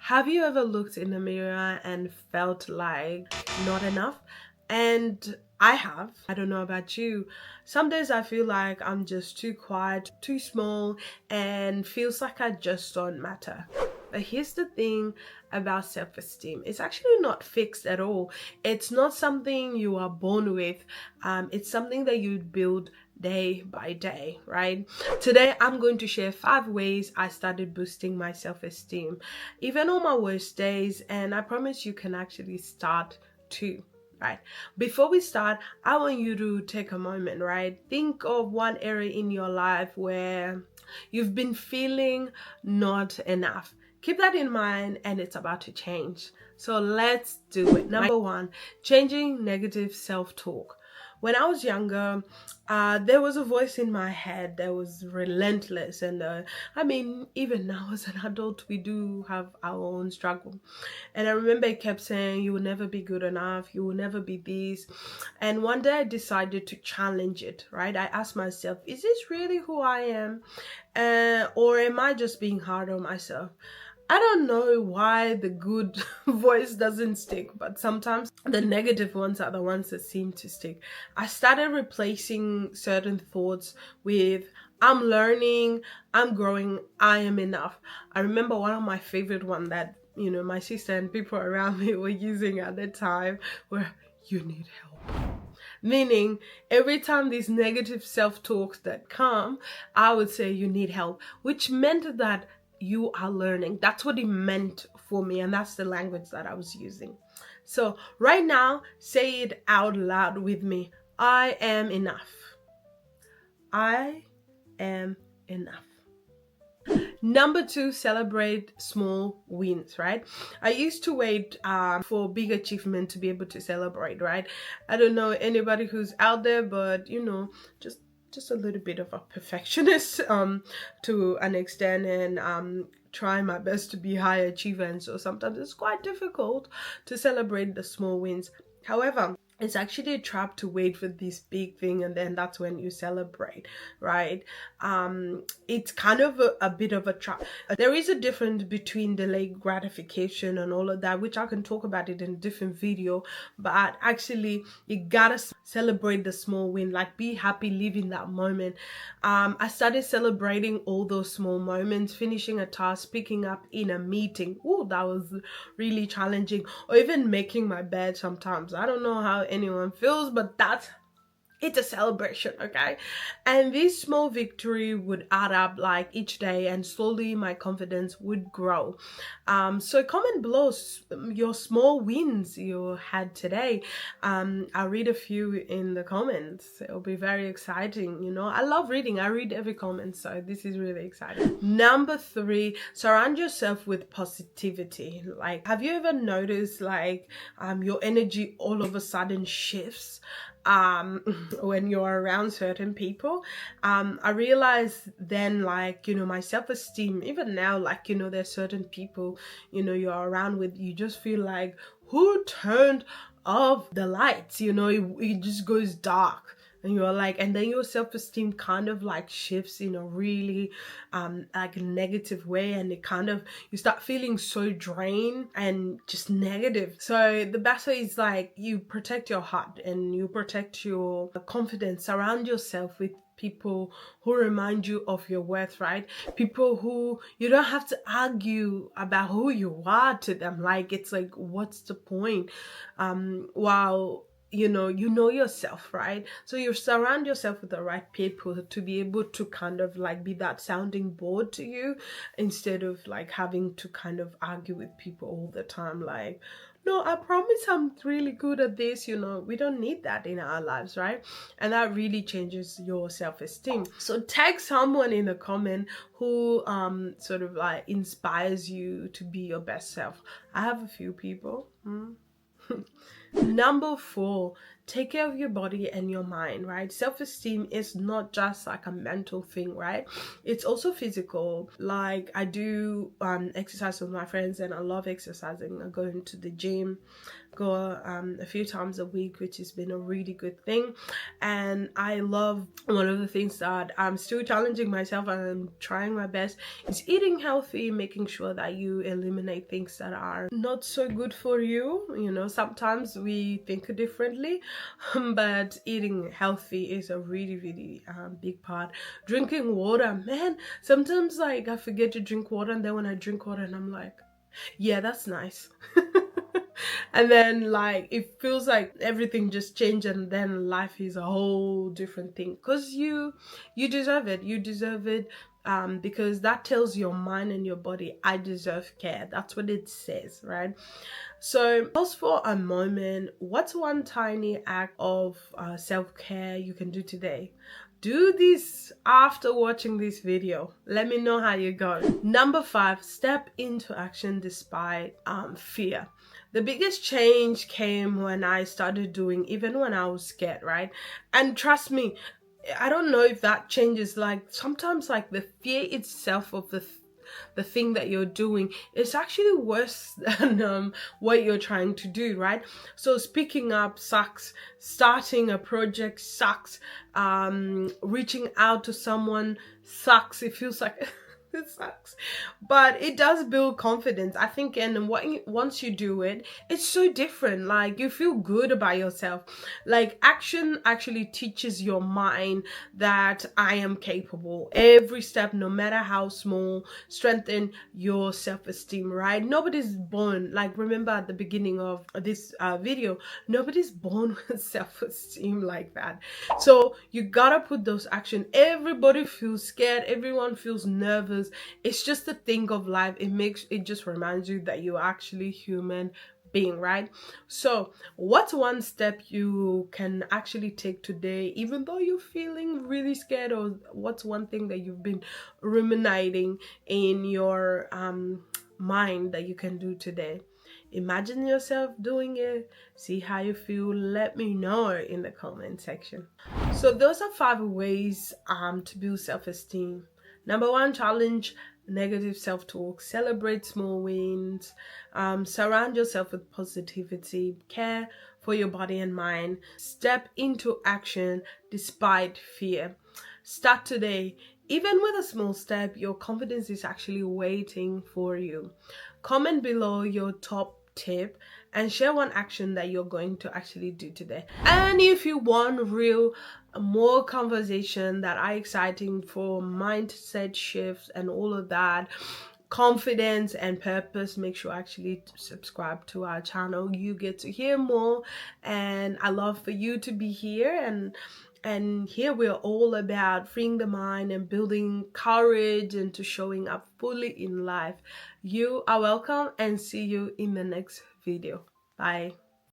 Have you ever looked in the mirror and felt like not enough? And I have. I don't know about you. Some days I feel like I'm just too quiet, too small, and feels like I just don't matter. But here's the thing about self-esteem. It's actually not fixed at all. It's not something you are born with. It's something that you build day by day, right? Today, I'm going to share 5 ways I started boosting my self-esteem, even on my worst days, and I promise you can actually start too. Right. Before we start, I want you to take a moment, right? Think of one area in your life where you've been feeling not enough. Keep that in mind, and it's about to change. So let's do it. Number one, changing negative self-talk. When I was younger, there was a voice in my head that was relentless, and I mean, even now as an adult, we do have our own struggle. And I remember it kept saying, "You will never be good enough. You will never be this." And one day I decided to challenge it. Right? I asked myself, "Is this really who I am, or am I just being hard on myself?" I don't know why the good voice doesn't stick, but sometimes the negative ones are the ones that seem to stick. I started replacing certain thoughts with "I'm learning, I'm growing, I am enough." I remember one of my favorite one that, my sister and people around me were using at the time were "You need help." Meaning, every time these negative self-talks that come, I would say "you need help," which meant that you are learning. That's what it meant for me, and that's the language that I was using. So right now, say it out loud with me. I am enough. I am enough. Number two, celebrate small wins, right? I used to wait for big achievement to be able to celebrate, right? I don't know anybody who's out there, but just a little bit of a perfectionist to an extent, and try my best to be high achiever, and so sometimes it's quite difficult to celebrate the small wins. However, it's actually a trap to wait for this big thing and then that's when you celebrate, right? It's kind of a bit of a trap. There is a difference between delayed gratification and all of that, which I can talk about it in a different video, but actually you gotta celebrate the small win, like be happy, live in that moment. I started celebrating all those small moments, finishing a task, picking up in a meeting. Oh, that was really challenging, or even making my bed sometimes. I don't know how anyone feels, but it's a celebration, okay? And this small victory would add up like each day, and slowly my confidence would grow. So comment below your small wins you had today. I'll read a few in the comments. It'll be very exciting. I love reading. I read every comment, so this is really exciting. Number three, surround yourself with positivity. Like, have you ever noticed like your energy all of a sudden shifts when you're around certain people? I realized then, like, my self-esteem, even now, like, there's certain people, you're around with, you just feel like, who turned off the lights? It just goes dark. And you're like, and then your self-esteem kind of like shifts in a really like a negative way, and you start feeling so drained and just negative. So the best way is like you protect your heart and you protect your confidence. Surround yourself with people who remind you of your worth, right? People who you don't have to argue about who you are to them. Like, it's like, what's the point? While you know yourself, right? So you surround yourself with the right people to be able to kind of like be that sounding board to you, instead of like having to kind of argue with people all the time. Like, no, I promise I'm really good at this. We don't need that in our lives, right? And that really changes your self-esteem. So tag someone in the comment who sort of like inspires you to be your best self. I have a few people. Number 4, take care of your body and your mind, right? Self-esteem is not just like a mental thing, right? It's also physical. Like I do exercise with my friends, and I love exercising. I go into the gym, go a few times a week, which has been a really good thing. And I love, one of the things that I'm still challenging myself and I'm trying my best is eating healthy, making sure that you eliminate things that are not so good for you. You know, sometimes we think differently, but eating healthy is a really big part. Drinking water, man, sometimes like I forget to drink water, and then when I drink water and I'm like, yeah, that's nice. And then like it feels like everything just changed, and then life is a whole different thing, because you deserve it. You deserve it, because that tells your mind and your body, I deserve care. That's what it says, right? So pause for a moment. What's one tiny act of self-care you can do today? Do this after watching this video. Let me know how you go. Number 5, step into action despite fear. The biggest change came when I started doing, even when I was scared, right? And trust me, I don't know if that changes. Like sometimes like the fear itself of the thing that you're doing is actually worse than what you're trying to do, right? So speaking up sucks, starting a project sucks, reaching out to someone sucks. It feels like it sucks, but it does build confidence, I think. And once you do it, it's so different. Like you feel good about yourself. Like action actually teaches your mind that I am capable. Every step, no matter how small, strengthen your self-esteem, right? Nobody's born, like remember at the beginning of this video, nobody's born with self-esteem like that. So you gotta put those action. Everybody feels scared, everyone feels nervous. It's just a thing of life. It just reminds you that you're actually human being, right? So what's one step you can actually take today, even though you're feeling really scared? Or what's one thing that you've been ruminating in your mind that you can do today? Imagine yourself doing it, see how you feel, let me know in the comment section. So those are 5 ways to build self-esteem. Number 1, challenge negative self-talk, celebrate small wins, surround yourself with positivity, care for your body and mind, step into action despite fear. Start today. Even with a small step, your confidence is actually waiting for you. Comment below your top tip and share one action that you're going to actually do today. And if you want real more conversation that are exciting for mindset shifts and all of that, confidence and purpose, make sure actually to subscribe to our channel. You get to hear more, and I love for you to be here. And here we're all about freeing the mind and building courage and to showing up fully in life. You are welcome, and see you in the next video. Bye.